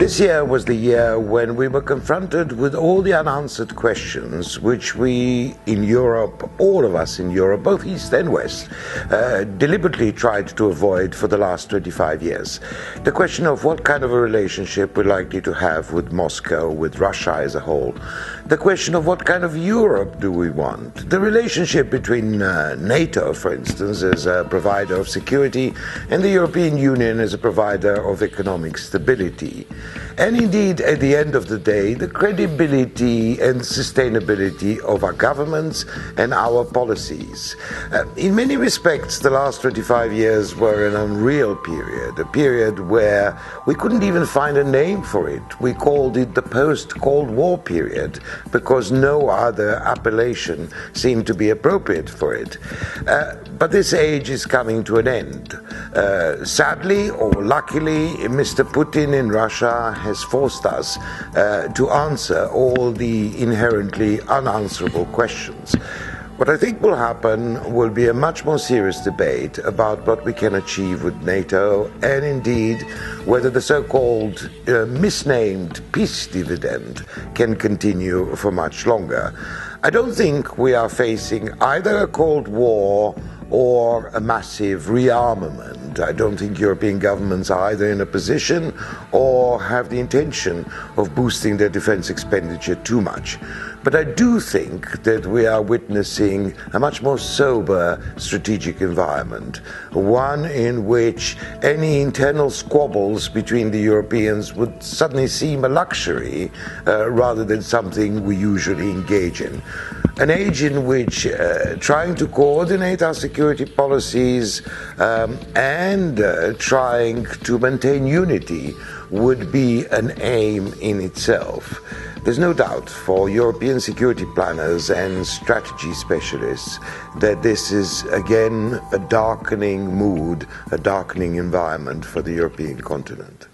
This year was the year when we were confronted with all the unanswered questions which we in Europe, all of us in Europe, both East and West, deliberately tried to avoid for the last 25 years. The question of what kind of a relationship we're likely to have with Moscow, with Russia as a whole. The question of what kind of Europe do we want. The relationship between NATO, for instance, as a provider of security, and the European Union as a provider of economic stability. And indeed, at the end of the day, the credibility and sustainability of our governments and our policies. In many respects, the last 25 years were an unreal period, a period where we couldn't even find a name for it. We called it the post-Cold War period because no other appellation seemed to be appropriate for it. But this age is coming to an end. Sadly or luckily, Mr. Putin in Russia has forced us to answer all the inherently unanswerable questions. What I think will happen will be a much more serious debate about what we can achieve with NATO and indeed whether the so-called misnamed peace dividend can continue for much longer. I don't think we are facing either a Cold War or a massive rearmament. I don't think European governments are either in a position or have the intention of boosting their defense expenditure too much. But I do think that we are witnessing a much more sober strategic environment, one in which any internal squabbles between the Europeans would suddenly seem a luxury rather than something we usually engage in. An age in which trying to coordinate our security policies and trying to maintain unity would be an aim in itself. There's no doubt for European security planners and strategy specialists that this is again a darkening mood, a darkening environment for the European continent.